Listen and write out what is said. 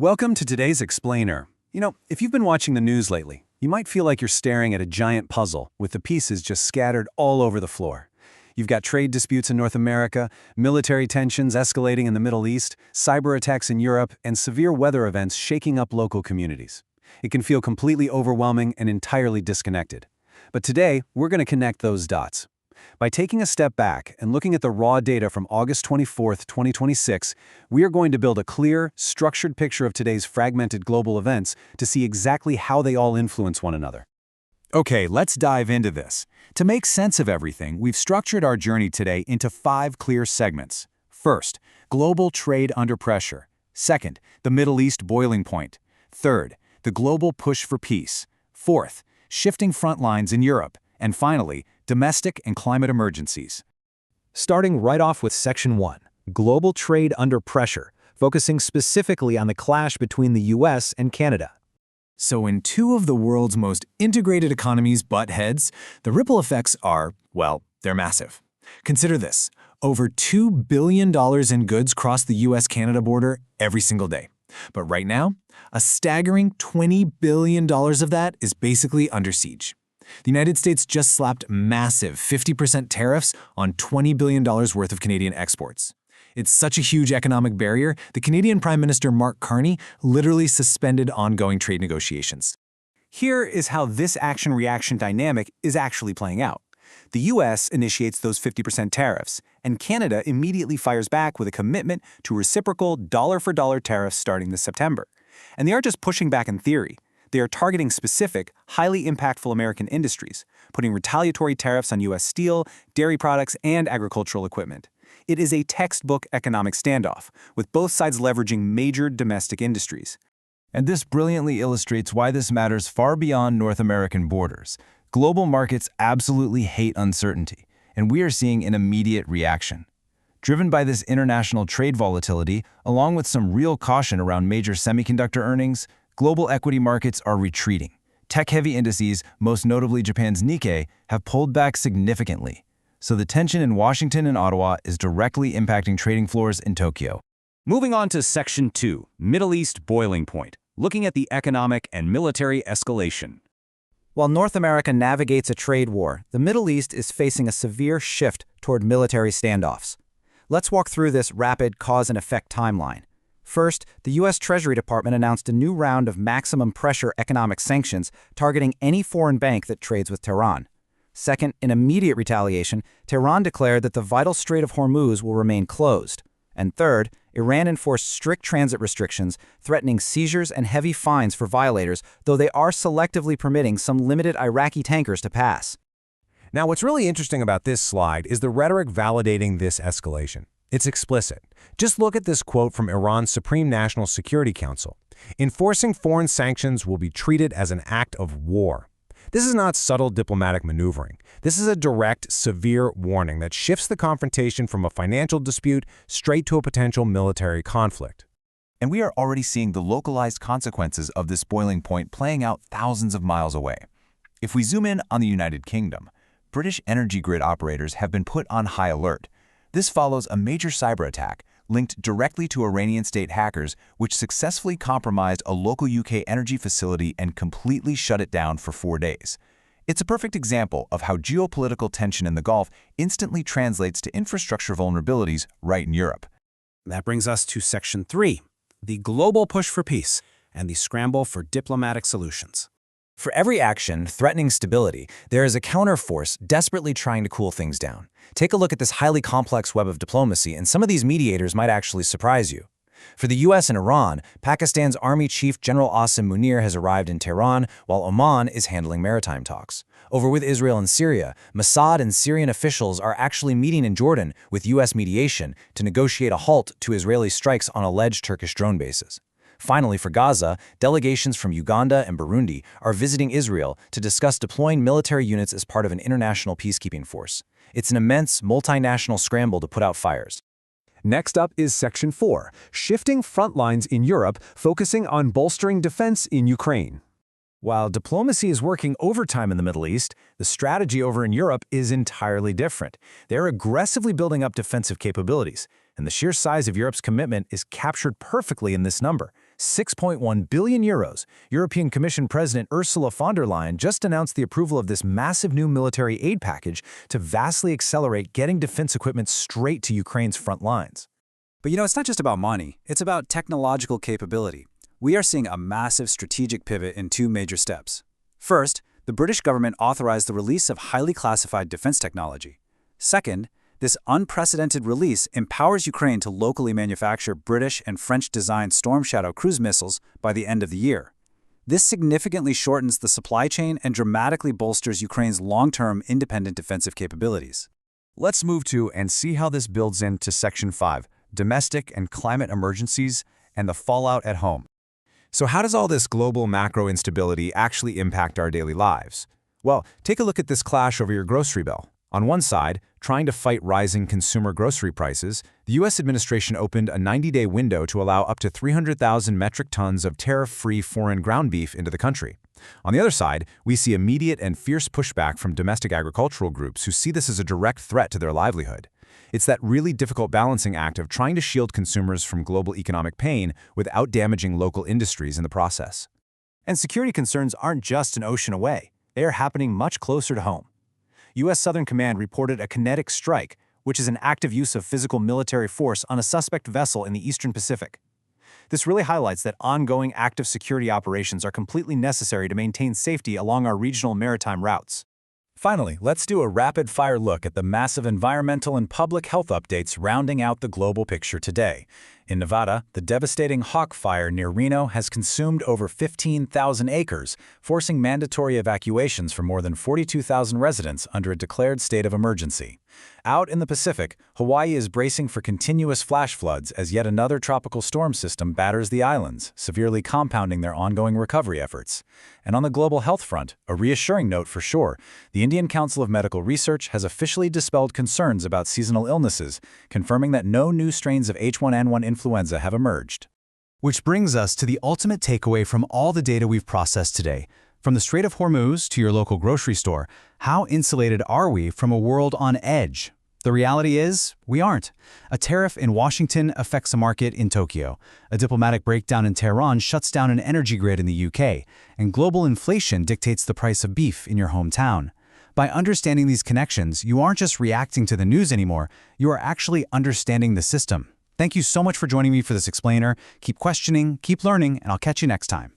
Welcome to today's Explainer. If you've been watching the news lately, you might feel like you're staring at a giant puzzle with the pieces just scattered all over the floor. You've got trade disputes in North America, military tensions escalating in the Middle East, cyber attacks in Europe, and severe weather events shaking up local communities. It can feel completely overwhelming and entirely disconnected. But today, we're going to connect those dots. By taking a step back and looking at the raw data from August 24, 2026, we are going to build a clear, structured picture of today's fragmented global events to see exactly how they all influence one another. Okay, let's dive into this. To make sense of everything, we've structured our journey today into 5 clear segments. First, global trade under pressure. Second, the Middle East boiling point. Third, the global push for peace. Fourth, shifting front lines in Europe. And finally, domestic and climate emergencies. Starting right off with Section 1, Global Trade Under Pressure, focusing specifically on the clash between the US and Canada. So when two of the world's most integrated economies butt heads, the ripple effects are, well, they're massive. Consider this: over $2 billion in goods cross the US-Canada border every single day. But right now, a staggering $20 billion of that is basically under siege. The United States just slapped massive 50% tariffs on $20 billion worth of Canadian exports. It's such a huge economic barrier, the Canadian Prime Minister Mark Carney literally suspended ongoing trade negotiations. Here is how this action-reaction dynamic is actually playing out. The US initiates those 50% tariffs, and Canada immediately fires back with a commitment to reciprocal dollar-for-dollar tariffs starting this September. And they aren't just pushing back in theory. They are targeting specific, highly impactful American industries, putting retaliatory tariffs on U.S. steel, dairy products, and agricultural equipment. It is a textbook economic standoff, with both sides leveraging major domestic industries. And this brilliantly illustrates why this matters far beyond North American borders. Global markets absolutely hate uncertainty, and we are seeing an immediate reaction. Driven by this international trade volatility, along with some real caution around major semiconductor earnings, global equity markets are retreating. Tech-heavy indices, most notably Japan's Nikkei, have pulled back significantly. So the tension in Washington and Ottawa is directly impacting trading floors in Tokyo. Moving on to Section 2, Middle East boiling point, looking at the economic and military escalation. While North America navigates a trade war, the Middle East is facing a severe shift toward military standoffs. Let's walk through this rapid cause and effect timeline. First, the U.S. Treasury Department announced a new round of maximum pressure economic sanctions targeting any foreign bank that trades with Tehran. Second, in immediate retaliation, Tehran declared that the vital Strait of Hormuz will remain closed. And third, Iran enforced strict transit restrictions, threatening seizures and heavy fines for violators, though they are selectively permitting some limited Iraqi tankers to pass. Now, what's really interesting about this slide is the rhetoric validating this escalation. It's explicit. Just look at this quote from Iran's Supreme National Security Council. Enforcing foreign sanctions will be treated as an act of war. This is not subtle diplomatic maneuvering. This is a direct, severe warning that shifts the confrontation from a financial dispute straight to a potential military conflict. And we are already seeing the localized consequences of this boiling point playing out thousands of miles away. If we zoom in on the United Kingdom, British energy grid operators have been put on high alert. This follows a major cyber attack linked directly to Iranian state hackers, which successfully compromised a local UK energy facility and completely shut it down for 4 days. It's a perfect example of how geopolitical tension in the Gulf instantly translates to infrastructure vulnerabilities right in Europe. That brings us to Section 3, the global push for peace and the scramble for diplomatic solutions. For every action threatening stability, there is a counterforce desperately trying to cool things down. Take a look at this highly complex web of diplomacy, and some of these mediators might actually surprise you. For the US and Iran, Pakistan's Army Chief General Asim Munir has arrived in Tehran, while Oman is handling maritime talks. Over with Israel and Syria, Mossad and Syrian officials are actually meeting in Jordan with US mediation to negotiate a halt to Israeli strikes on alleged Turkish drone bases. Finally, for Gaza, delegations from Uganda and Burundi are visiting Israel to discuss deploying military units as part of an international peacekeeping force. It's an immense, multinational scramble to put out fires. Next up is Section 4, shifting front lines in Europe, focusing on bolstering defense in Ukraine. While diplomacy is working overtime in the Middle East, the strategy over in Europe is entirely different. They're aggressively building up defensive capabilities, and the sheer size of Europe's commitment is captured perfectly in this number: 6.1 billion euros. European Commission President Ursula von der Leyen just announced the approval of this massive new military aid package to vastly accelerate getting defense equipment straight to Ukraine's front lines. But it's not just about money, it's about technological capability. We are seeing a massive strategic pivot in two major steps. First, the British government authorized the release of highly classified defense technology. Second, this unprecedented release empowers Ukraine to locally manufacture British and French-designed Storm Shadow cruise missiles by the end of the year. This significantly shortens the supply chain and dramatically bolsters Ukraine's long-term independent defensive capabilities. Let's move to and see how this builds into Section 5, Domestic and Climate Emergencies and the Fallout at Home. So how does all this global macro instability actually impact our daily lives? Well, take a look at this clash over your grocery bill. On one side, trying to fight rising consumer grocery prices, the U.S. administration opened a 90-day window to allow up to 300,000 metric tons of tariff-free foreign ground beef into the country. On the other side, we see immediate and fierce pushback from domestic agricultural groups who see this as a direct threat to their livelihood. It's that really difficult balancing act of trying to shield consumers from global economic pain without damaging local industries in the process. And security concerns aren't just an ocean away. They are happening much closer to home. U.S. Southern Command reported a kinetic strike, which is an active use of physical military force on a suspect vessel in the Eastern Pacific. This really highlights that ongoing active security operations are completely necessary to maintain safety along our regional maritime routes. Finally, let's do a rapid-fire look at the massive environmental and public health updates rounding out the global picture today. In Nevada, the devastating Hawk Fire near Reno has consumed over 15,000 acres, forcing mandatory evacuations for more than 42,000 residents under a declared state of emergency. Out in the Pacific, Hawaii is bracing for continuous flash floods as yet another tropical storm system batters the islands, severely compounding their ongoing recovery efforts. And on the global health front, a reassuring note for sure, the Indian Council of Medical Research has officially dispelled concerns about seasonal illnesses, confirming that no new strains of H1N1 influenza have emerged. Which brings us to the ultimate takeaway from all the data we've processed today. From the Strait of Hormuz to your local grocery store, how insulated are we from a world on edge? The reality is, we aren't. A tariff in Washington affects a market in Tokyo. A diplomatic breakdown in Tehran shuts down an energy grid in the UK. And global inflation dictates the price of beef in your hometown. By understanding these connections, you aren't just reacting to the news anymore, you are actually understanding the system. Thank you so much for joining me for this explainer. Keep questioning, keep learning, and I'll catch you next time.